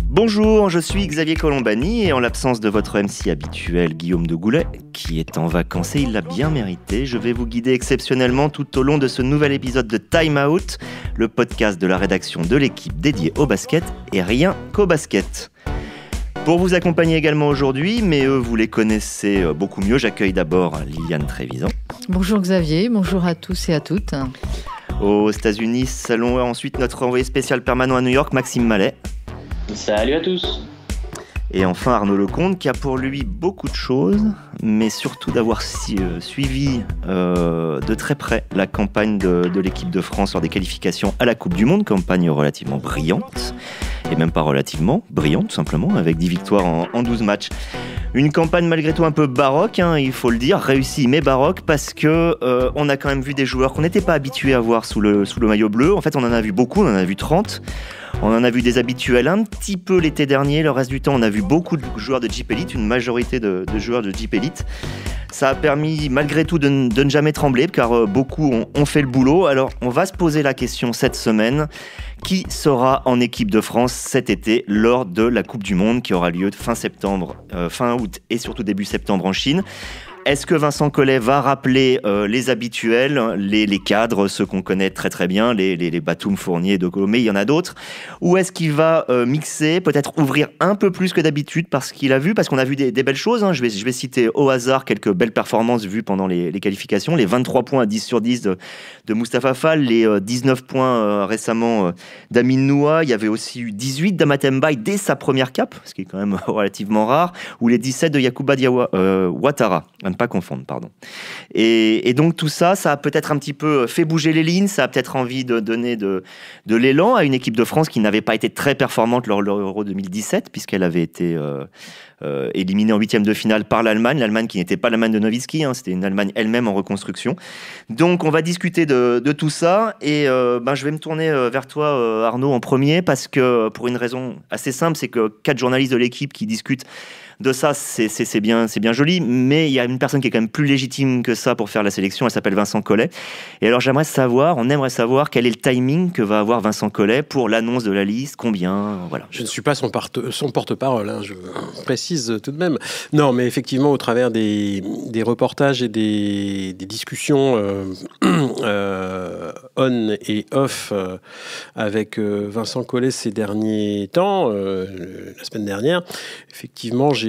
Bonjour, je suis Xavier Colombani et en l'absence de votre MC habituel Guillaume de Goulet, qui est en vacances et il l'a bien mérité, je vais vous guider exceptionnellement tout au long de ce nouvel épisode de Time Out, le podcast de la rédaction de l'équipe dédiée au basket et rien qu'au basket. Pour vous accompagner également aujourd'hui, mais vous les connaissez beaucoup mieux, j'accueille d'abord Liliane Trévisan. Bonjour Xavier, bonjour à tous et à toutes. Aux États-Unis, salon ensuite notre envoyé spécial permanent à New York, Maxime Mallet. Salut à tous. Et enfin Arnaud Lecomte qui a pour lui beaucoup de choses, mais surtout d'avoir suivi de très près la campagne de l'équipe de France lors des qualifications à la Coupe du Monde, campagne relativement brillante, et même pas relativement brillante tout simplement, avec 10 victoires en 12 matchs. Une campagne malgré tout un peu baroque, il faut le dire, réussie mais baroque, parce que on a quand même vu des joueurs qu'on n'était pas habitués à voir sous le maillot bleu. En fait on en a vu beaucoup, on en a vu 30. On en a vu des habituels un petit peu l'été dernier. Le reste du temps, on a vu beaucoup de joueurs de Jeep Elite, une majorité de joueurs de Jeep Elite. Ça a permis malgré tout de ne jamais trembler, car beaucoup ont fait le boulot. Alors, on va se poser la question cette semaine. Qui sera en équipe de France cet été lors de la Coupe du Monde qui aura lieu fin août et surtout début septembre en Chine? Est-ce que Vincent Collet va rappeler les habituels, les cadres, ceux qu'on connaît très très bien, les Batum, Fournier, De Colo, mais il y en a d'autres? Ou est-ce qu'il va mixer, peut-être ouvrir un peu plus que d'habitude parce qu'on a vu des belles choses. Je vais citer au hasard quelques belles performances vues pendant les qualifications. Les 23 points à 10 sur 10 de Mustapha Fall, les 19 points récemment d'Amin Noua. Il y avait aussi eu 18 d'Amatem Bay dès sa première cape, ce qui est quand même relativement rare, ou les 17 de Yacouba Ouattara. Pas confondre, pardon. Et donc tout ça a peut-être un petit peu fait bouger les lignes, ça a peut-être envie de donner de l'élan à une équipe de France qui n'avait pas été très performante lors de l'Euro 2017, puisqu'elle avait été éliminée en huitième de finale par l'Allemagne qui n'était pas l'Allemagne de Nowitzki, c'était une Allemagne elle-même en reconstruction. Donc on va discuter de tout ça, et je vais me tourner vers toi Arnaud en premier, parce que pour une raison assez simple, c'est que 4 journalistes de l'équipe qui discutent de ça, c'est bien joli, mais il y a une personne qui est quand même plus légitime que ça pour faire la sélection, elle s'appelle Vincent Collet. Et alors on aimerait savoir quel est le timing que va avoir Vincent Collet pour l'annonce de la liste, combien, voilà. Je ne suis pas son porte-parole, je précise tout de même. Non, mais effectivement, au travers des reportages et des discussions on et off avec Vincent Collet ces derniers temps, la semaine dernière, effectivement, j'ai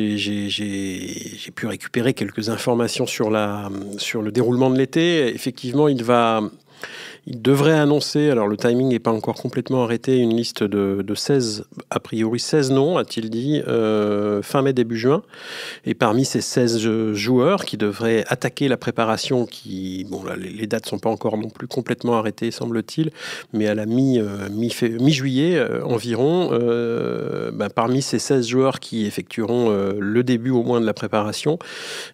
pu récupérer quelques informations sur le déroulement de l'été. Effectivement, il devrait annoncer, alors le timing n'est pas encore complètement arrêté, une liste de 16, a priori 16 noms, a-t-il dit, fin mai, début juin. Et parmi ces 16 joueurs qui devraient attaquer la préparation, les dates ne sont pas encore non plus complètement arrêtées, semble-t-il, mais à la mi-juillet environ, parmi ces 16 joueurs qui effectueront le début au moins de la préparation,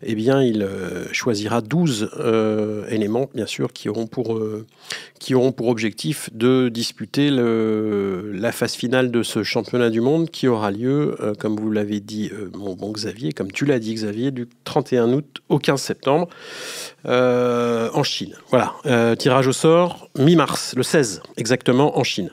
eh bien, il choisira 12 éléments, bien sûr, qui auront pour objectif de disputer la phase finale de ce championnat du monde qui aura lieu, comme vous l'avez dit, mon bon Xavier, comme tu l'as dit Xavier, du 31 août au 15 septembre en Chine. Voilà, tirage au sort mi-mars, le 16 exactement, en Chine.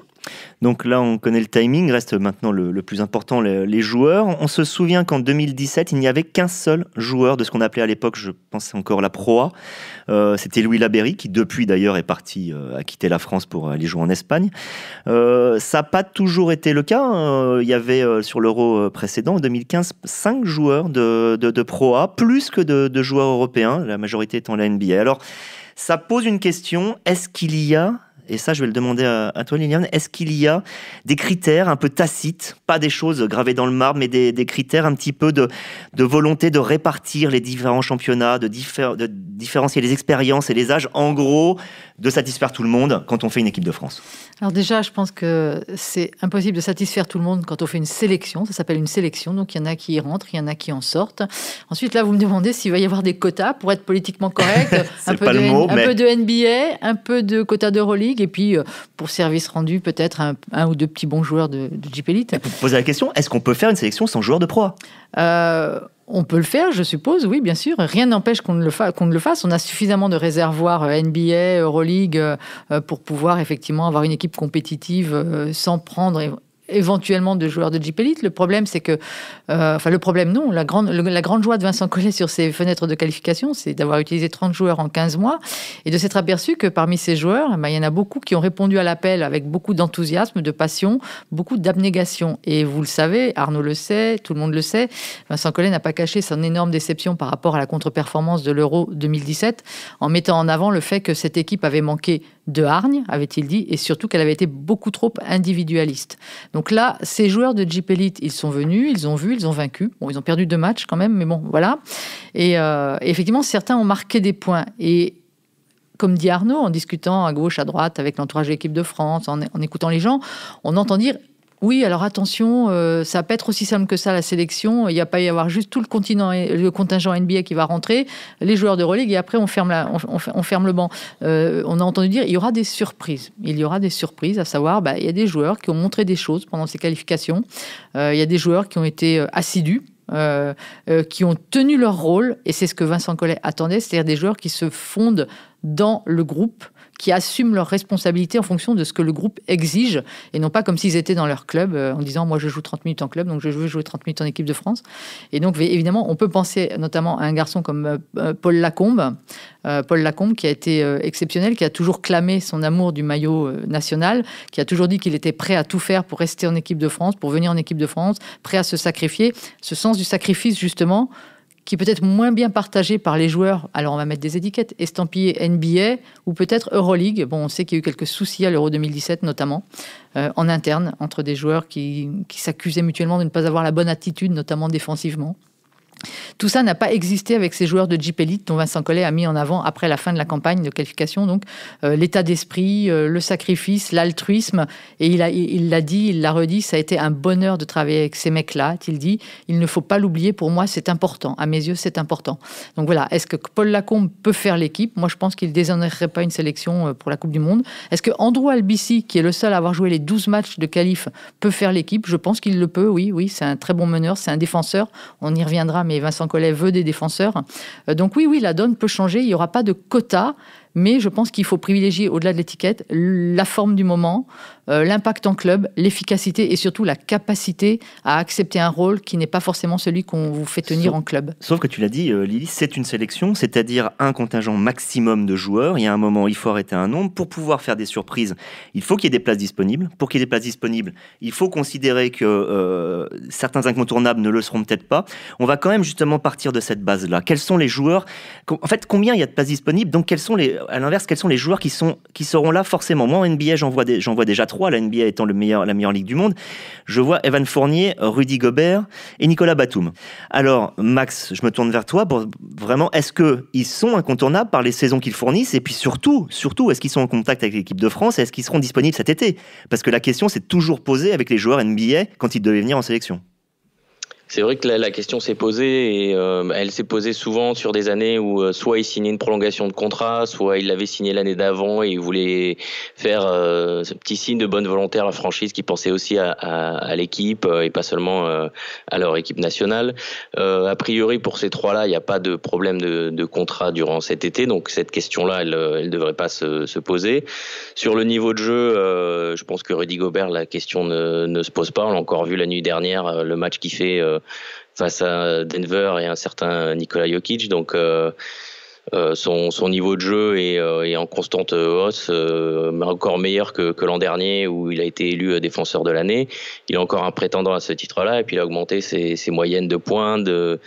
Donc là, on connaît le timing, reste maintenant le plus important, les joueurs. On se souvient qu'en 2017, il n'y avait qu'un seul joueur de ce qu'on appelait à l'époque, je pense encore la Pro A. C'était Louis Labeyrie, qui depuis d'ailleurs est parti, a quitté la France pour aller jouer en Espagne. Ça n'a pas toujours été le cas. Il y avait sur l'Euro précédent, en 2015, 5 joueurs de Pro A, plus que de joueurs européens, la majorité étant la NBA. Alors, ça pose une question, est-ce qu'il y a... Et ça, je vais le demander à toi, Liliane. Est-ce qu'il y a des critères un peu tacites, pas des choses gravées dans le marbre, mais des critères un petit peu de volonté de répartir les différents championnats, de différencier les expériences et les âges, en gros, de satisfaire tout le monde quand on fait une équipe de France? Alors déjà, je pense que c'est impossible de satisfaire tout le monde quand on fait une sélection. Ça s'appelle une sélection, donc il y en a qui y rentrent, il y en a qui en sortent. Ensuite, là, vous me demandez s'il va y avoir des quotas pour être politiquement correct. un peu de NBA, un peu de quotas d'Euroleague, et puis pour service rendu, peut-être un ou deux petits bons joueurs de Jeep Elite. Et pour poser la question, est-ce qu'on peut faire une sélection sans joueurs de Pro A? On peut le faire, je suppose, oui, bien sûr. Rien n'empêche qu'on ne le fasse. On a suffisamment de réservoirs NBA, Euroleague, pour pouvoir effectivement avoir une équipe compétitive sans prendre éventuellement de joueurs de Jeep Elite. Le problème, c'est que... le problème, non. La grande joie de Vincent Collet sur ses fenêtres de qualification, c'est d'avoir utilisé 30 joueurs en 15 mois et de s'être aperçu que parmi ces joueurs, il y en a beaucoup qui ont répondu à l'appel avec beaucoup d'enthousiasme, de passion, beaucoup d'abnégation. Et vous le savez, Arnaud le sait, tout le monde le sait, Vincent Collet n'a pas caché son énorme déception par rapport à la contre-performance de l'Euro 2017 en mettant en avant le fait que cette équipe avait manqué de hargne, avait-il dit, et surtout qu'elle avait été beaucoup trop individualiste. Donc là, ces joueurs de Jeep Elite, ils sont venus, ils ont vu, ils ont vaincu. Bon, ils ont perdu 2 matchs quand même, mais bon, voilà. Et effectivement, certains ont marqué des points. Et comme dit Arnaud, en discutant à gauche, à droite, avec l'entourage de l'équipe de France, en écoutant les gens, on entend dire... Oui, alors attention, ça va pas être aussi simple que ça, la sélection. Il n'y a pas y avoir juste tout le contingent NBA qui va rentrer, les joueurs de Euroleague, et après on ferme le banc. On a entendu dire il y aura des surprises. Il y aura des surprises, à savoir, il y a des joueurs qui ont montré des choses pendant ces qualifications. Il y a des joueurs qui ont été assidus. Qui ont tenu leur rôle, et c'est ce que Vincent Collet attendait, c'est-à-dire des joueurs qui se fondent dans le groupe, qui assument leurs responsabilités en fonction de ce que le groupe exige, et non pas comme s'ils étaient dans leur club, en disant « moi je joue 30 minutes en club, donc je veux jouer 30 minutes en équipe de France ». Et donc évidemment, on peut penser notamment à un garçon comme Paul Lacombe, qui a été exceptionnel, qui a toujours clamé son amour du maillot national, qui a toujours dit qu'il était prêt à tout faire pour rester en équipe de France, pour venir en équipe de France, prêt à se sacrifier. Ce sens du sacrifice, justement, qui est peut-être moins bien partagé par les joueurs. Alors, on va mettre des étiquettes estampillées NBA ou peut-être Euroleague. Bon, on sait qu'il y a eu quelques soucis à l'Euro 2017, notamment, en interne, entre des joueurs qui s'accusaient mutuellement de ne pas avoir la bonne attitude, notamment défensivement. Tout ça n'a pas existé avec ces joueurs de Jeep Elite dont Vincent Collet a mis en avant après la fin de la campagne de qualification, donc l'état d'esprit, le sacrifice, l'altruisme, et il l'a dit, il l'a redit, ça a été un bonheur de travailler avec ces mecs-là, il dit, il ne faut pas l'oublier, pour moi c'est important, à mes yeux c'est important. Donc voilà, est-ce que Paul Lacombe peut faire l'équipe? Moi je pense qu'il ne déshonorerait pas une sélection pour la Coupe du Monde. Est-ce que Andrew Albici, qui est le seul à avoir joué les 12 matchs de qualif, peut faire l'équipe? Je pense qu'il le peut, oui, c'est un très bon meneur, c'est un défenseur, on y reviendra, mais Vincent Collet veut des défenseurs. Donc oui, la donne peut changer. Il n'y aura pas de quota, mais je pense qu'il faut privilégier, au-delà de l'étiquette, la forme du moment, l'impact en club, l'efficacité et surtout la capacité à accepter un rôle qui n'est pas forcément celui qu'on vous fait tenir en club. Sauf que tu l'as dit, Lily, c'est une sélection, c'est-à-dire un contingent maximum de joueurs. Il y a un moment, il faut arrêter un nombre. Pour pouvoir faire des surprises, il faut qu'il y ait des places disponibles. Pour qu'il y ait des places disponibles, il faut considérer que certains incontournables ne le seront peut-être pas. On va quand même justement partir de cette base-là. Quels sont les joueurs? En fait, combien il y a de places disponibles? Donc, à l'inverse, quels sont les joueurs qui seront là forcément? Moi, en NBA, j'en vois déjà 3, la NBA étant la meilleure ligue du monde. Je vois Evan Fournier, Rudy Gobert et Nicolas Batum. Alors, Max, je me tourne vers toi. Vraiment, est-ce qu'ils sont incontournables par les saisons qu'ils fournissent? Et puis surtout, est-ce qu'ils sont en contact avec l'équipe de France? Et est-ce qu'ils seront disponibles cet été? Parce que la question s'est toujours posée avec les joueurs NBA quand ils devaient venir en sélection. C'est vrai que la question s'est posée et elle s'est posée souvent sur des années où soit il signait une prolongation de contrat, soit il l'avait signé l'année d'avant et il voulait faire ce petit signe de bonne volonté à la franchise qui pensait aussi à l'équipe et pas seulement à leur équipe nationale. A priori, pour ces trois-là, il n'y a pas de problème de contrat durant cet été, donc cette question-là, elle devrait pas se poser. Sur le niveau de jeu, je pense que Rudy Gobert, la question ne se pose pas. On l'a encore vu la nuit dernière, le match qu'il fait face à Denver et un certain Nikola Jokic, donc son niveau de jeu est en constante hausse, encore meilleur que l'an dernier où il a été élu défenseur de l'année. Il est encore un prétendant à ce titre-là et puis il a augmenté ses moyennes de points, de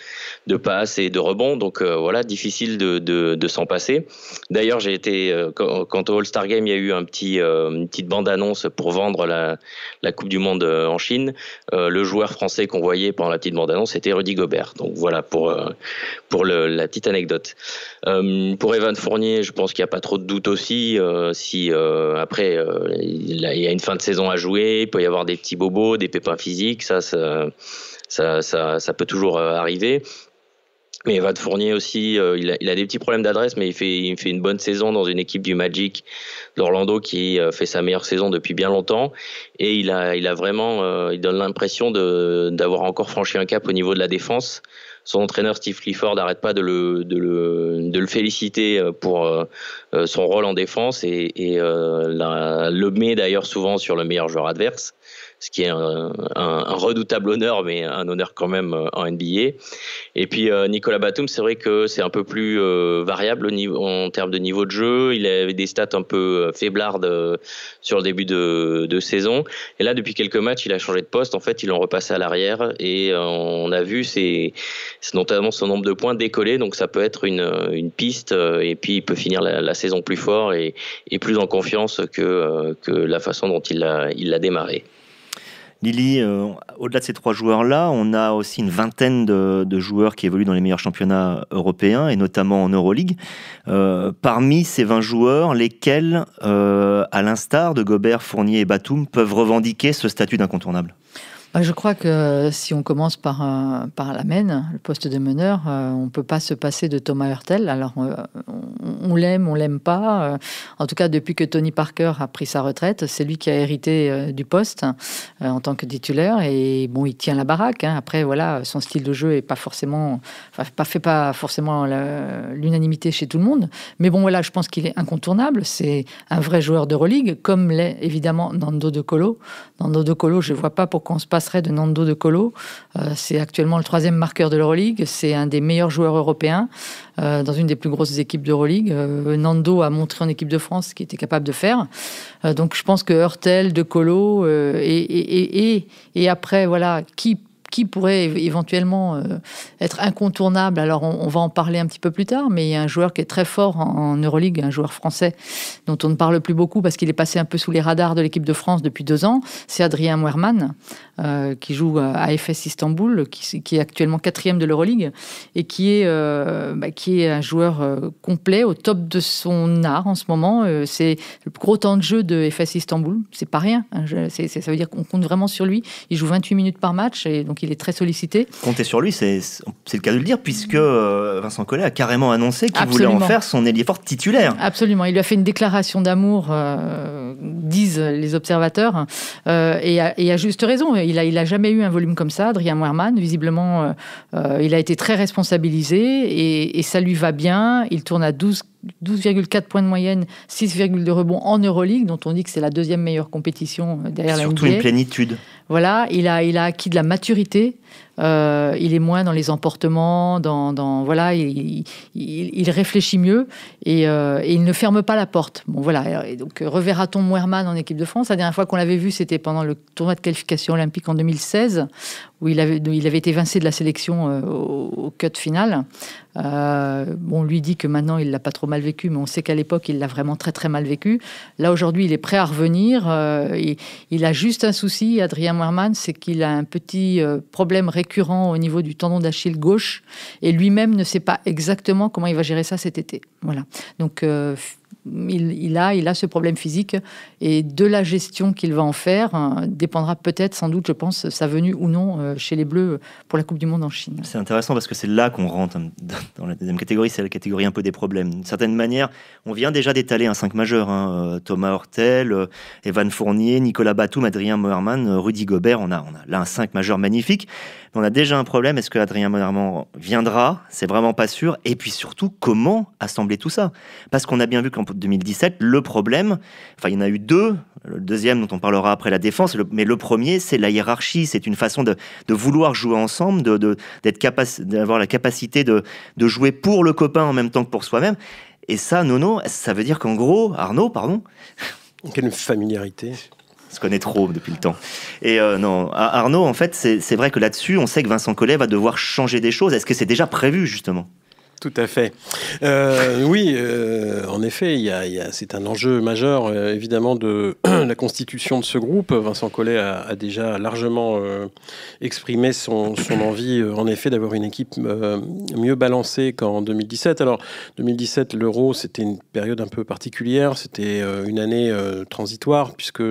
passes et de rebonds. Donc voilà, difficile de s'en passer. D'ailleurs, j'ai été quant au All-Star Game, il y a eu une petite bande-annonce pour vendre la Coupe du Monde en Chine. Le joueur français qu'on voyait pendant la petite bande-annonce, c'était Rudy Gobert. Donc voilà pour la petite anecdote. Pour Evan Fournier, je pense qu'il n'y a pas trop de doute aussi. Si après il y a une fin de saison à jouer, il peut y avoir des petits bobos, des pépins physiques, ça peut toujours arriver. Mais Evan Fournier aussi, il a des petits problèmes d'adresse, mais il fait une bonne saison dans une équipe du Magic d'Orlando qui fait sa meilleure saison depuis bien longtemps. Et il a vraiment, il donne l'impression d'avoir encore franchi un cap au niveau de la défense. son entraîneur Steve Clifford n'arrête pas de le féliciter pour son rôle en défense et le met d'ailleurs souvent sur le meilleur joueur adverse, ce qui est un redoutable honneur, mais un honneur quand même en NBA. Et puis Nicolas Batum, c'est vrai que c'est un peu plus variable en termes de niveau de jeu. Il avait des stats un peu faiblardes sur le début de saison. Et là, depuis quelques matchs, il a changé de poste. En fait, ils l'ont repassé à l'arrière. Et on a vu c'est notamment son nombre de points décoller. Donc ça peut être une piste. Et puis il peut finir la saison plus fort et plus en confiance que la façon dont il l'a démarré. Lily, au-delà de ces 3 joueurs-là, on a aussi une vingtaine de joueurs qui évoluent dans les meilleurs championnats européens, et notamment en Euroleague. Parmi ces 20 joueurs, lesquels, à l'instar de Gobert, Fournier et Batum, peuvent revendiquer ce statut d'incontournable ? Je crois que si on commence par la main, le poste de meneur, on ne peut pas se passer de Thomas Hurtel. Alors, on l'aime pas. En tout cas, depuis que Tony Parker a pris sa retraite, c'est lui qui a hérité du poste en tant que titulaire. Et bon, il tient la baraque. Après, voilà, son style de jeu est pas forcément l'unanimité chez tout le monde. Mais bon, voilà, je pense qu'il est incontournable. C'est un vrai joueur d'Euroleague, comme l'est évidemment Nando De Colo. Nando De Colo, je ne vois pas pourquoi on se passerait de Nando De Colo. C'est actuellement le 3e marqueur de l'Euroleague. C'est un des meilleurs joueurs européens dans une des plus grosses équipes d'Euroleague. Nando a montré en équipe de France ce qu'il était capable de faire. Donc je pense que Hurtel, De Colo et après, voilà, qui pourrait éventuellement être incontournable. Alors, on va en parler un petit peu plus tard, mais il y a un joueur qui est très fort en Euroleague, un joueur français dont on ne parle plus beaucoup parce qu'il est passé un peu sous les radars de l'équipe de France depuis 2 ans. C'est Adrien Muerman, qui joue à Efes Istanbul, qui est actuellement 4e de l'Euroleague et qui est un joueur complet, au top de son art en ce moment. C'est le plus gros temps de jeu de Efes Istanbul. C'est pas rien. Ça veut dire qu'on compte vraiment sur lui. Il joue 28 minutes par match et donc il est très sollicité. Compter sur lui, c'est le cas de le dire, puisque Vincent Collet a carrément annoncé qu'il voulait en faire son ailier fort titulaire. Absolument. Il lui a fait une déclaration d'amour, disent les observateurs, et à juste raison. Il a jamais eu un volume comme ça, Adrien Muerman. Visiblement, il a été très responsabilisé et ça lui va bien. Il tourne à 12,4 points de moyenne, 6,2 rebonds en Euroleague, dont on dit que c'est la 2e meilleure compétition derrière la NBA. Surtout une plénitude. Voilà, il a acquis de la maturité. Il est moins dans les emportements, voilà, il réfléchit mieux et il ne ferme pas la porte. Bon voilà, et donc reverra-t-on Muerman en équipe de France? La dernière fois qu'on l'avait vu, c'était pendant le tournoi de qualification olympique en 2016, où il avait été évincé de la sélection au cut final. On lui dit que maintenant il l'a pas trop mal vécu, mais on sait qu'à l'époque il l'a vraiment très très mal vécu. Là aujourd'hui il est prêt à revenir. Il a juste un souci, Adrien Muerman, c'est qu'il a un petit problème récurrent au niveau du tendon d'Achille gauche et lui-même ne sait pas exactement comment il va gérer ça cet été. Voilà. Donc il a ce problème physique et de la gestion qu'il va en faire dépendra peut-être, sans doute, je pense, sa venue ou non chez les Bleus pour la Coupe du Monde en Chine. C'est intéressant parce que c'est là qu'on rentre dans la 2e catégorie, c'est la catégorie un peu des problèmes. D'une certaine manière, on vient déjà d'étaler un 5 majeur. Thomas Hurtel, Evan Fournier, Nicolas Batum, Adrien Muerman, Rudy Gobert. On a là un 5 majeur magnifique. Mais on a déjà un problème. Est-ce que Adrien Muerman viendra? C'est vraiment pas sûr. Et puis surtout, comment assembler tout ça? Parce qu'on a bien vu qu'en 2017, le problème, il y en a eu 2. Le 2e dont on parlera après, la défense, mais le premier, c'est la hiérarchie. C'est une façon de vouloir jouer ensemble, d'avoir la capacité de jouer pour le copain en même temps que pour soi-même. Et ça, Nono, ça veut dire qu'en gros, Arnaud, pardon. Quelle familiarité. On se connaît trop depuis le temps. Et non, Arnaud, en fait, c'est vrai que là-dessus, on sait que Vincent Collet va devoir changer des choses. Est-ce que c'est déjà prévu, justement ? Tout à fait. Oui, en effet, c'est un enjeu majeur, évidemment, de la constitution de ce groupe. Vincent Collet a déjà largement exprimé son envie, en effet, d'avoir une équipe mieux balancée qu'en 2017. Alors, 2017, l'Euro, c'était une période un peu particulière. C'était une année transitoire, puisque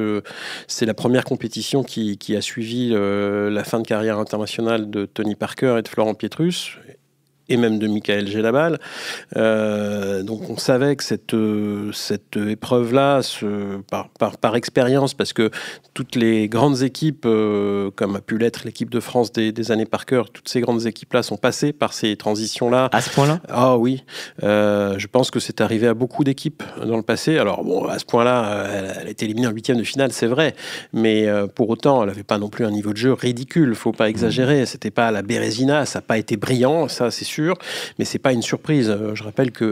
c'est la première compétition qui a suivi la fin de carrière internationale de Tony Parker et de Florent Pietrus. et même de Michael Gelabal. Donc on savait que cette épreuve-là, par expérience, parce que toutes les grandes équipes, comme a pu l'être l'équipe de France des années Parker, toutes ces grandes équipes-là sont passées par ces transitions-là. À ce point-là ? Ah oui. Je pense que c'est arrivé à beaucoup d'équipes dans le passé. Alors bon, à ce point-là, elle a été éliminée en 8e de finale, c'est vrai. Mais pour autant, elle n'avait pas non plus un niveau de jeu ridicule. Il ne faut pas exagérer. C'était pas la Bérésina, ça n'a pas été brillant, ça c'est sûr. Mais c'est pas une surprise. Je rappelle que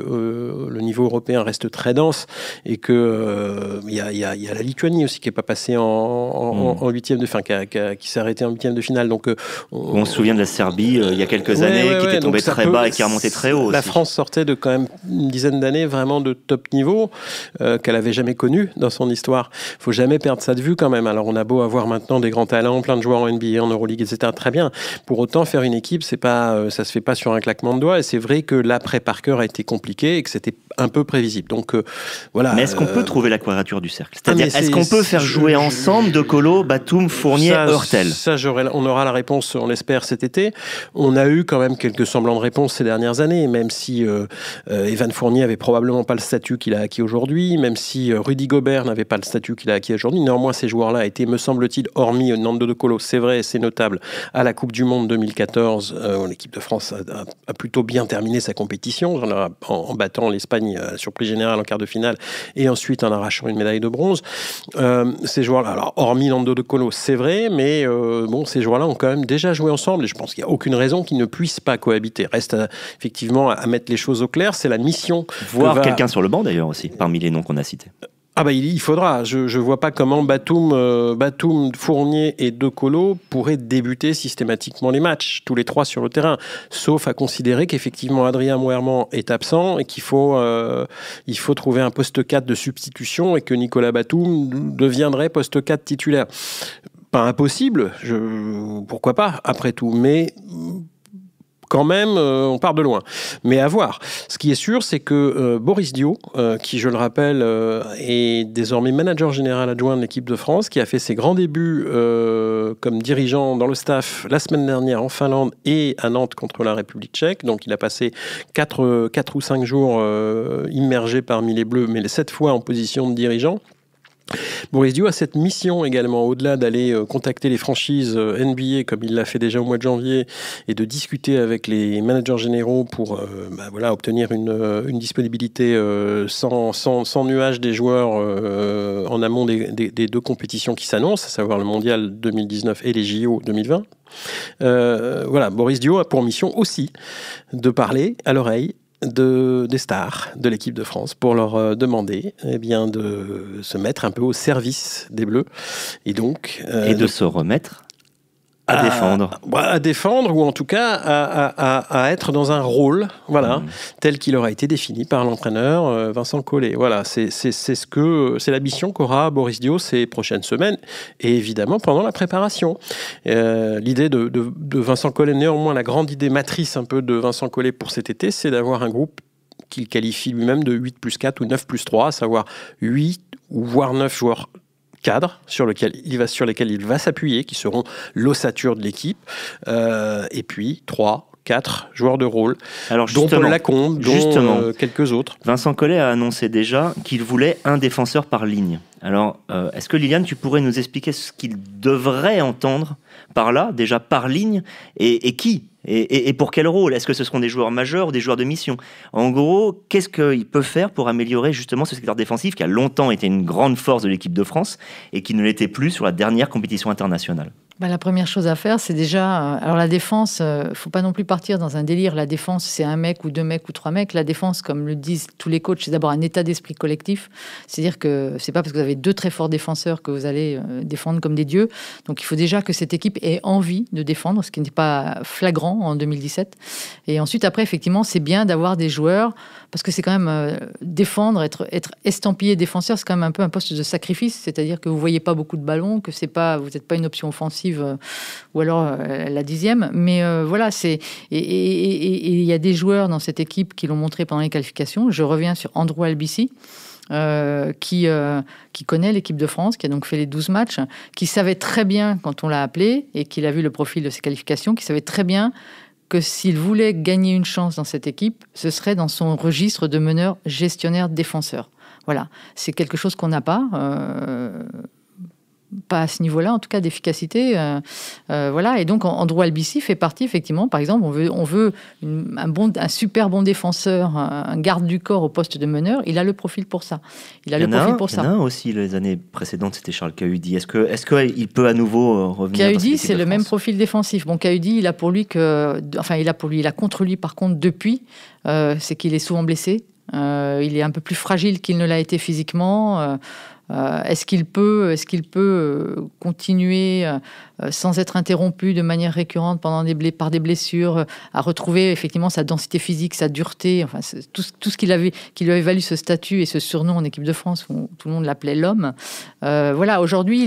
le niveau européen reste très dense et que il y a la Lituanie aussi qui est pas passée en huitième de fin, qui s'est arrêtée en 8e de finale. Donc on se souvient de la Serbie il y a quelques années qui était tombée très bas et qui est remontée très haut. La aussi. France sortait de quand même une dizaine d'années vraiment de top niveau qu'elle avait jamais connu dans son histoire. Faut jamais perdre ça de vue quand même. Alors on a beau avoir maintenant des grands talents, plein de joueurs en NBA, en Euroleague, etc. Très bien. Pour autant, faire une équipe, c'est pas, ça se fait pas sur un claquement de doigts. Et c'est vrai que l'après Parker a été compliqué et que c'était un peu prévisible. Donc voilà. Mais est-ce qu'on peut trouver la quadrature du cercle ? C'est-à-dire, est-ce qu'on peut faire jouer ensemble De Colo, Batum, Fournier, Hurtel ? Ça, on aura la réponse, on l'espère, cet été. On a eu quand même quelques semblants de réponse ces dernières années, même si Evan Fournier avait probablement pas le statut qu'il a acquis aujourd'hui, même si Rudy Gobert n'avait pas le statut qu'il a acquis aujourd'hui. Néanmoins, ces joueurs-là étaient, me semble-t-il, hormis Nando De Colo, c'est vrai, c'est notable, à la Coupe du Monde 2014, l'équipe de France a plutôt bien terminé sa compétition en battant l'Espagne à la surprise générale en quart de finale et ensuite en arrachant une médaille de bronze. Ces joueurs-là, alors hormis Nando De Colo, c'est vrai, mais bon, ces joueurs-là ont quand même déjà joué ensemble et je pense qu'il n'y a aucune raison qu'ils ne puissent pas cohabiter. Reste effectivement à mettre les choses au clair, c'est la mission. Voir quelqu'un sur le banc d'ailleurs aussi, parmi les noms qu'on a cités. Ah bah il faudra. Je vois pas comment Batum, Fournier et De Colo pourraient débuter systématiquement les matchs, tous les trois sur le terrain, sauf à considérer qu'effectivement Adrien Moerman est absent et qu'il faut trouver un poste 4 de substitution et que Nicolas Batum deviendrait poste 4 titulaire. Pas impossible, pourquoi pas après tout, mais quand même, on part de loin. Mais à voir. Ce qui est sûr, c'est que Boris Dio, qui, je le rappelle, est désormais manager général adjoint de l'équipe de France, qui a fait ses grands débuts comme dirigeant dans le staff la semaine dernière en Finlande et à Nantes contre la République tchèque. Donc, il a passé 4 ou 5 jours immergé parmi les Bleus, mais 7 fois en position de dirigeant. Boris Dio a cette mission également, au-delà d'aller contacter les franchises NBA comme il l'a fait déjà au mois de janvier et de discuter avec les managers généraux pour obtenir une disponibilité sans nuage des joueurs en amont des deux compétitions qui s'annoncent, à savoir le Mondial 2019 et les JO 2020. Boris Dio a pour mission aussi de parler à l'oreille des stars de l'équipe de France pour leur demander de se mettre un peu au service des Bleus et donc de se remettre à défendre. À défendre ou en tout cas à être dans un rôle tel qu'il aura été défini par l'entraîneur Vincent Collet. Voilà, c'est la mission qu'aura Boris Dio ces prochaines semaines et évidemment pendant la préparation. L'idée de Vincent Collet, néanmoins la grande idée matrice un peu de Vincent Collet pour cet été, c'est d'avoir un groupe qu'il qualifie lui-même de 8+4 ou 9+3, à savoir 8 ou voire 9 joueurs cadres sur lesquels il va s'appuyer, qui seront l'ossature de l'équipe, et puis 3-4 joueurs de rôle, dont Paul Lacombe, dont quelques autres. Vincent Collet a annoncé déjà qu'il voulait un défenseur par ligne. Alors, est-ce que Liliane, tu pourrais nous expliquer ce qu'il devrait entendre par là, déjà par ligne, et qui et pour quel rôle ? Est-ce que ce seront des joueurs majeurs ou des joueurs de mission ? En gros, qu'est-ce qu'il peut faire pour améliorer justement ce secteur défensif qui a longtemps été une grande force de l'équipe de France et qui ne l'était plus sur la dernière compétition internationale ? La première chose à faire, c'est déjà... Alors la défense, faut pas non plus partir dans un délire. La défense, c'est un mec ou deux mecs ou trois mecs. La défense, comme le disent tous les coachs, c'est d'abord un état d'esprit collectif. C'est-à-dire que c'est pas parce que vous avez deux très forts défenseurs que vous allez défendre comme des dieux. Donc il faut déjà que cette équipe ait envie de défendre, ce qui n'est pas flagrant en 2017. Et ensuite, après, effectivement, c'est bien d'avoir des joueurs, parce que c'est quand même défendre, être estampillé défenseur, c'est quand même un peu un poste de sacrifice. C'est-à-dire que vous voyez pas beaucoup de ballons, que vous n'êtes pas une option offensive ou alors la 10e, mais voilà, et il y a des joueurs dans cette équipe qui l'ont montré pendant les qualifications. Je reviens sur Andrew Albici, qui connaît l'équipe de France, qui a donc fait les 12 matchs, qui savait très bien quand on l'a appelé et qu'il a vu le profil de ses qualifications, qui savait très bien que s'il voulait gagner une chance dans cette équipe, ce serait dans son registre de meneur, gestionnaire, défenseur. Voilà, c'est quelque chose qu'on n'a pas. Pas à ce niveau-là, en tout cas d'efficacité. Voilà. Et donc, Andrew Albici fait partie, effectivement, par exemple, on veut un super bon défenseur, un garde du corps au poste de meneur. Il a le profil pour ça. Il y en a un aussi, les années précédentes, c'était Charles Cahudi. Est-ce qu'il peut à nouveau revenir? Cahudi, c'est le même profil défensif. Bon, Cahudi, il a contre lui, par contre, depuis, c'est qu'il est souvent blessé. Il est un peu plus fragile qu'il ne l'a été physiquement. Est-ce qu'il peut continuer sans être interrompu de manière récurrente par des blessures, à retrouver effectivement sa densité physique, sa dureté, enfin tout ce qui lui avait valu ce statut et ce surnom en équipe de France où tout le monde l'appelait l'homme. Voilà, aujourd'hui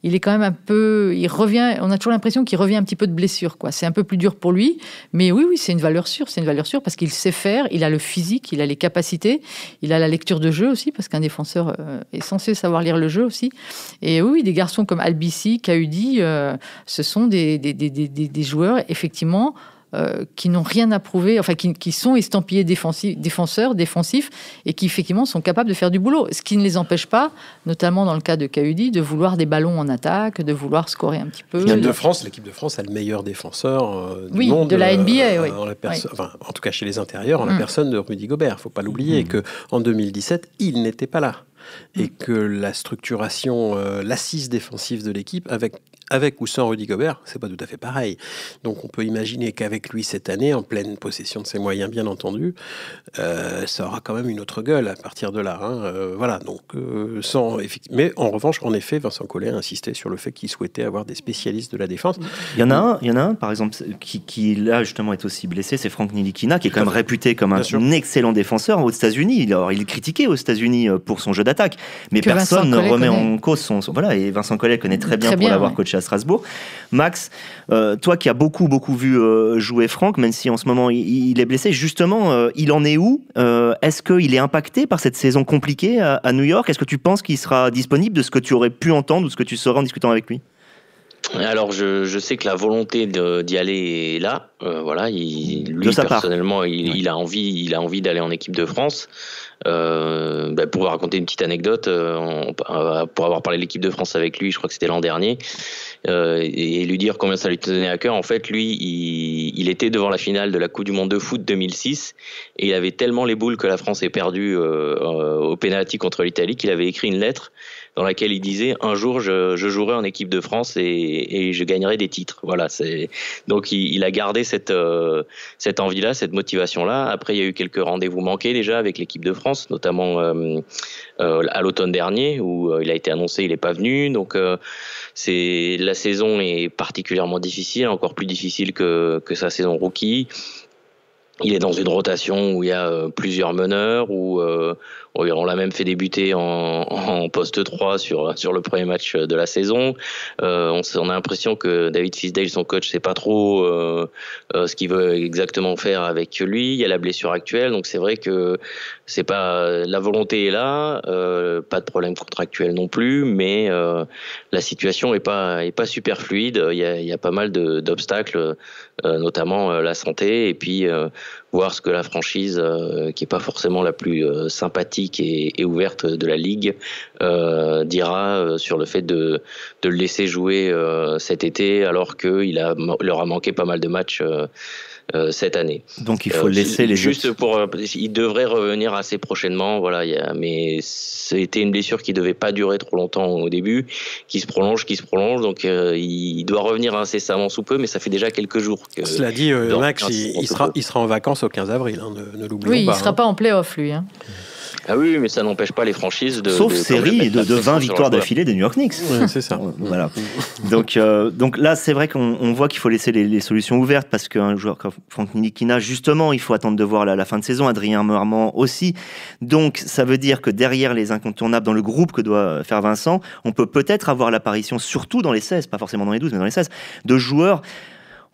il est quand même un peu, il revient. On a toujours l'impression qu'il revient un petit peu de blessure, quoi. C'est un peu plus dur pour lui, mais oui, c'est une valeur sûre. C'est une valeur sûre parce qu'il sait faire, il a le physique, il a les capacités, il a la lecture de jeu aussi parce qu'un défenseur est censé savoir lire le jeu aussi. Et oui, des garçons comme Albici, Cahudi, ce sont des joueurs effectivement qui n'ont rien à prouver, enfin qui sont estampillés défensifs et qui effectivement sont capables de faire du boulot. Ce qui ne les empêche pas, notamment dans le cas de Cahudi, de vouloir des ballons en attaque, de vouloir scorer un petit peu. L'équipe de France a le meilleur défenseur du monde. De la NBA, oui. Enfin, en tout cas chez les intérieurs, en la personne de Rudy Gobert. Il ne faut pas l'oublier qu'en 2017, il n'était pas là. Et que la structuration, l'assise défensive de l'équipe, avec ou sans Rudy Gobert, c'est pas tout à fait pareil. Donc on peut imaginer qu'avec lui cette année, en pleine possession de ses moyens, bien entendu, ça aura quand même une autre gueule à partir de là. Voilà. Donc mais en revanche, en effet, Vincent Collet a insisté sur le fait qu'il souhaitait avoir des spécialistes de la défense. Il y en a un, par exemple, qui là justement est aussi blessé, c'est Frank Ntilikina, qui est quand même réputé comme un excellent défenseur aux États-Unis. Alors il est critiqué aux États-Unis pour son jeu d'attaque, mais personne ne remet en cause son voilà. Et Vincent Collet connaît très bien pour l'avoir coaché à Strasbourg. Max, toi qui as beaucoup vu jouer Franck, même si en ce moment il est blessé, justement, il en est où? Est-ce qu'il est impacté par cette saison compliquée à New York? Est-ce que tu penses qu'il sera disponible, de ce que tu aurais pu entendre ou ce que tu saurais en discutant avec lui? Alors je sais que la volonté d'y aller est là. Voilà, lui personnellement, il a envie d'aller en équipe de France. Pour vous raconter une petite anecdote, pour avoir parlé de l'équipe de France avec lui, je crois que c'était l'an dernier, et lui dire combien ça lui tenait à cœur. En fait, lui, il était devant la finale de la Coupe du Monde de foot 2006 et il avait tellement les boules que la France ait perdu au pénalty contre l'Italie qu'il avait écrit une lettre dans laquelle il disait un jour je jouerai en équipe de France et je gagnerai des titres. Voilà, donc il a gardé cette envie-là, cette motivation-là. Après, il y a eu quelques rendez-vous manqués déjà avec l'équipe de France, notamment à l'automne dernier où il a été annoncé, il n'est pas venu. Donc la saison est particulièrement difficile, encore plus difficile que sa saison rookie. Il est dans une rotation où il y a plusieurs meneurs, où on l'a même fait débuter en poste 3 sur le premier match de la saison. On a l'impression que David Fisdale, son coach, sait pas trop ce qu'il veut exactement faire avec lui. Il y a la blessure actuelle, donc c'est vrai que c'est pas, la volonté est là, pas de problème contractuel non plus, mais la situation est pas super fluide. Il y a pas mal d'obstacles, notamment la santé, et puis voir ce que la franchise, qui est pas forcément la plus sympathique et ouverte de la ligue, dira sur le fait de le laisser jouer cet été, alors qu'il leur a manqué pas mal de matchs cette année. Donc il faut laisser les juste il devrait revenir assez prochainement. Voilà, mais c'était une blessure qui devait pas durer trop longtemps au début, qui se prolonge. Donc il doit revenir incessamment sous peu, mais ça fait déjà quelques jours. Cela dit, Max, il sera en vacances au 15 avril. Ne l'oublions pas. Oui, il sera pas en play-off lui. Ah oui, mais ça n'empêche pas les franchises sauf série de 20 victoires d'affilée des New York Knicks. Ouais, c'est ça. Voilà. Donc là, c'est vrai qu'on voit qu'il faut laisser les solutions ouvertes, parce qu'un joueur comme Frank Ntilikina, justement, il faut attendre de voir la fin de saison. Adrien Marmand aussi. Donc ça veut dire que derrière les incontournables dans le groupe que doit faire Vincent, on peut peut-être avoir l'apparition, surtout dans les 16, pas forcément dans les 12, mais dans les 16, de joueurs.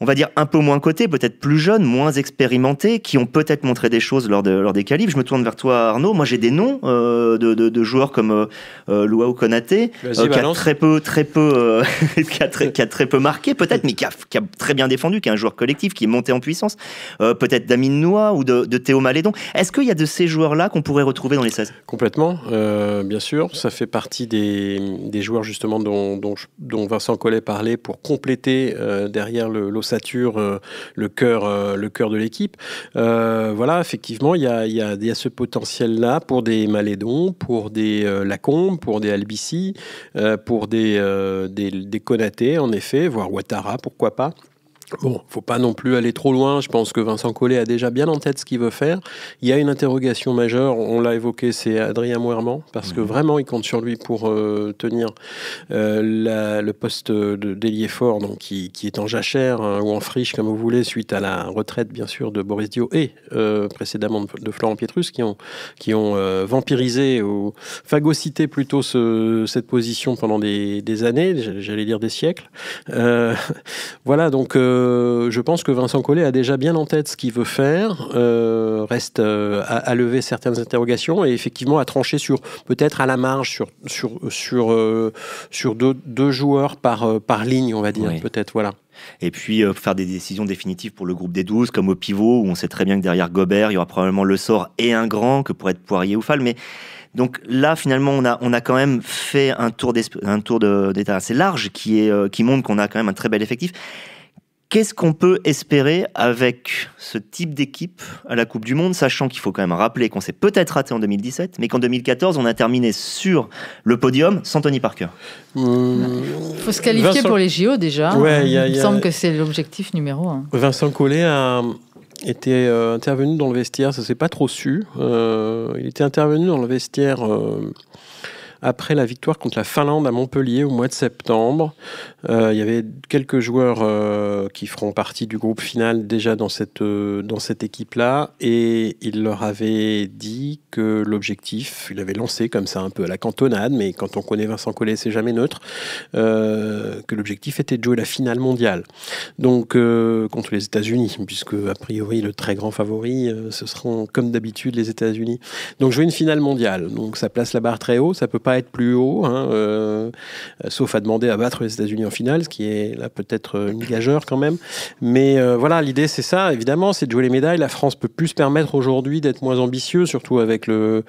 on va dire un peu moins cotés, peut-être plus jeunes, moins expérimentés, qui ont peut-être montré des choses lors des qualifs. Je me tourne vers toi, Arnaud. Moi, j'ai des noms de joueurs comme Luau Konaté, qui a très peu, qui a très peu marqué, peut-être, mais qui a très bien défendu, qui est un joueur collectif, qui est monté en puissance. Peut-être d'Amin Noah ou de Théo Malédon. Est-ce qu'il y a de ces joueurs-là qu'on pourrait retrouver dans les 16 ? Complètement, bien sûr. Ça fait partie des joueurs justement dont Vincent Collet parlait pour compléter derrière l'ossature, le cœur de l'équipe. Voilà, effectivement, il y a ce potentiel-là pour des Malédon, pour des Lacombe, pour des Albici, pour des Konaté, en effet, voire Ouattara, pourquoi pas. Bon, faut pas non plus aller trop loin. Je pense que Vincent Collet a déjà bien en tête ce qu'il veut faire. Il y a une interrogation majeure, on l'a évoqué, c'est Adrien Mouerman, parce que vraiment, il compte sur lui pour tenir le poste d'ailier fort, donc qui est en jachère ou en friche, comme vous voulez, suite à la retraite, bien sûr, de Boris Dio et précédemment de Florent Pietrus, qui ont vampirisé ou phagocyté plutôt cette position pendant des années, j'allais dire des siècles. Voilà, donc je pense que Vincent Collet a déjà bien en tête ce qu'il veut faire, reste à lever certaines interrogations et effectivement à trancher sur peut-être à la marge sur deux joueurs par ligne, on va dire, peut-être, voilà. Et puis faire des décisions définitives pour le groupe des 12, comme au pivot, où on sait très bien que derrière Gobert, il y aura probablement Le Sort et un grand, que pourrait être Poirier ou Fall, mais donc là, finalement, on a quand même fait un tour d'état assez large qui montre qu'on a quand même un très bel effectif. Qu'est-ce qu'on peut espérer avec ce type d'équipe à la Coupe du Monde, sachant qu'il faut quand même rappeler qu'on s'est peut-être raté en 2017, mais qu'en 2014, on a terminé sur le podium sans Tony Parker. Il faut se qualifier pour les JO déjà. Ouais, il me semble que c'est l'objectif numéro 1. Vincent Collet a été intervenu dans le vestiaire, ça ne s'est pas trop su. Il était intervenu dans le vestiaire après la victoire contre la Finlande à Montpellier au mois de septembre. Il y avait quelques joueurs qui feront partie du groupe final déjà dans cette équipe-là, et il leur avait dit que l'objectif, il avait lancé comme ça un peu à la cantonade, mais quand on connaît Vincent Collet, c'est jamais neutre, que l'objectif était de jouer la finale mondiale. Donc contre les États-Unis, puisque a priori le très grand favori, ce seront comme d'habitude les États-Unis. Donc jouer une finale mondiale, donc ça place la barre très haut, ça peut pas être plus haut, sauf à demander à battre les États-Unis en finale, ce qui est là peut-être une gageure quand même. Mais voilà, l'idée c'est ça, évidemment, c'est de jouer les médailles. La France peut plus se permettre aujourd'hui d'être moins ambitieuse, surtout avec le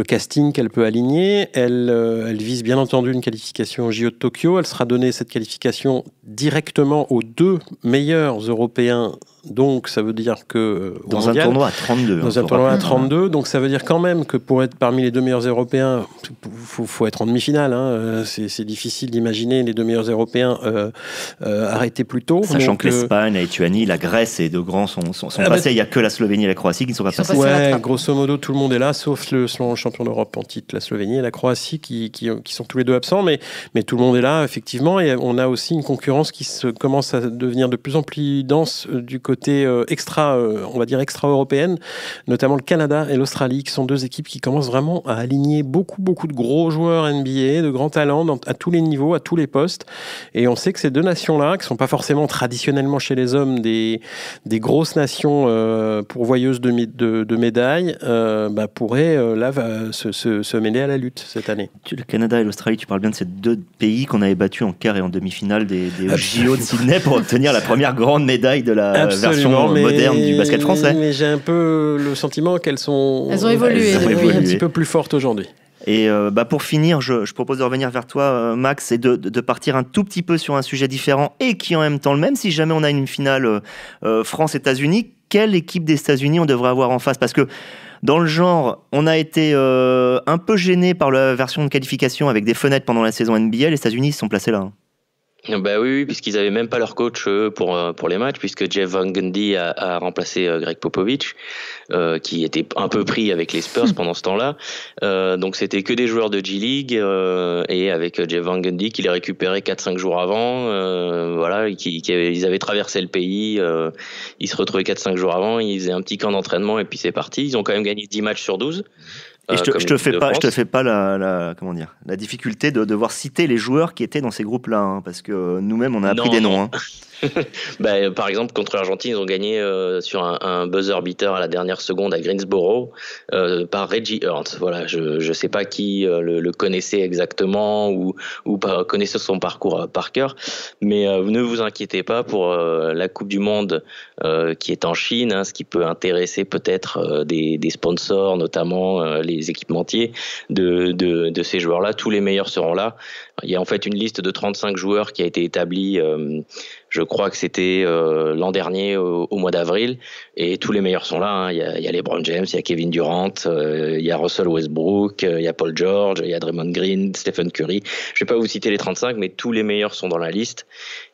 casting qu'elle peut aligner. Elle vise bien entendu une qualification au JO de Tokyo. Elle sera donnée cette qualification directement aux 2 meilleurs Européens. Donc, ça veut dire que... Dans un tournoi à 32. Dans un tournoi à 32. Donc, ça veut dire quand même que pour être parmi les 2 meilleurs Européens, faut être en demi-finale. C'est difficile d'imaginer les 2 meilleurs Européens arrêter plus tôt. Sachant que l'Espagne, la Lituanie, la Grèce et de grands sont passés. Il n'y a que la Slovénie et la Croatie qui ne sont pas passés. Ouais, grosso modo, tout le monde est là, sauf le champion d'Europe en titre, la Slovénie et la Croatie, qui sont tous les 2 absents. Mais tout le monde est là, effectivement. Et on a aussi une concurrence qui commence à devenir de plus en plus dense du côté on va dire extra-européenne, notamment le Canada et l'Australie, qui sont 2 équipes qui commencent vraiment à aligner beaucoup de gros joueurs NBA, de grands talents à tous les niveaux, à tous les postes. Et on sait que ces 2 nations-là, qui ne sont pas forcément traditionnellement chez les hommes des grosses nations pourvoyeuses de médailles, pourraient se mêler à la lutte cette année. Le Canada et l'Australie, tu parles bien de ces 2 pays qu'on avait battus en quart et en demi-finale des JO de Sydney pour obtenir la première grande médaille de la version moderne du basket français. Mais j'ai un peu le sentiment qu'elles ont évolué. Un petit peu plus fortes aujourd'hui. Et pour finir, je propose de revenir vers toi, Max, et de partir un tout petit peu sur un sujet différent et qui en même temps le même. Si jamais on a une finale France-États-Unis, quelle équipe des États-Unis on devrait avoir en face ? Parce que dans le genre, on a été un peu gêné par la version de qualification avec des fenêtres pendant la saison NBA. Les États-Unis se sont placés là. Bah oui, puisqu'ils avaient même pas leur coach pour les matchs, puisque Jeff Van Gundy a remplacé Greg Popovich, qui était un peu pris avec les Spurs pendant ce temps-là. Donc c'était que des joueurs de G-League, et avec Jeff Van Gundy qui les récupérait 4-5 jours avant, ils avaient traversé le pays, ils se retrouvaient 4-5 jours avant, ils faisaient un petit camp d'entraînement et puis c'est parti. Ils ont quand même gagné 10 matchs sur 12. Et je te fais pas la difficulté de devoir citer les joueurs qui étaient dans ces groupes-là, parce que nous-mêmes on a appris des noms. Par exemple, contre l'Argentine, ils ont gagné sur un buzzer beater à la dernière seconde à Greensboro par Reggie Hurts. Voilà, je ne sais pas qui le connaissait exactement ou connaissait son parcours par cœur, mais ne vous inquiétez pas pour la Coupe du Monde qui est en Chine, hein, ce qui peut intéresser peut-être des sponsors, notamment les équipementiers de ces joueurs-là. Tous les meilleurs seront là. Il y a en fait une liste de 35 joueurs qui a été établie, je crois que c'était l'an dernier au mois d'avril, et tous les meilleurs sont là. Hein. Il y a LeBron James, il y a Kevin Durant, il y a Russell Westbrook, il y a Paul George, il y a Draymond Green, Stephen Curry. Je ne vais pas vous citer les 35, mais tous les meilleurs sont dans la liste.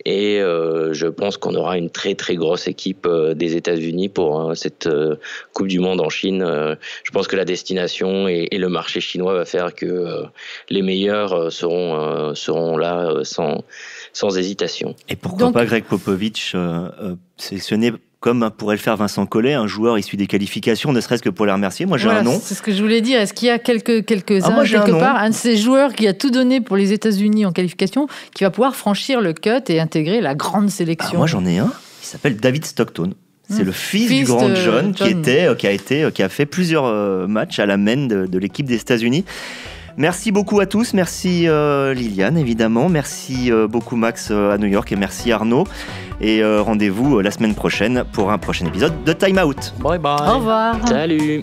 Et je pense qu'on aura une très très grosse équipe des États-Unis pour cette Coupe du Monde en Chine. Je pense que la destination et le marché chinois va faire que les meilleurs seront là sans hésitation. Et pourquoi pas Greg Popovich sélectionné comme pourrait le faire Vincent Collet, un joueur issu des qualifications, ne serait-ce que pour les remercier. Moi, j'ai un nom. C'est ce que je voulais dire. Est-ce qu'il y a quelques-uns, quelque part, un de ces joueurs qui a tout donné pour les États-Unis en qualification, qui va pouvoir franchir le cut et intégrer la grande sélection? Moi, j'en ai un. Il s'appelle David Stockton. C'est le fils du grand John qui a fait plusieurs matchs à la main de l'équipe des États-Unis. Merci beaucoup à tous, merci Liliane évidemment, merci beaucoup Max à New York et merci Arnaud. Et rendez-vous la semaine prochaine pour un prochain épisode de Time Out. Bye bye. Au revoir. Salut.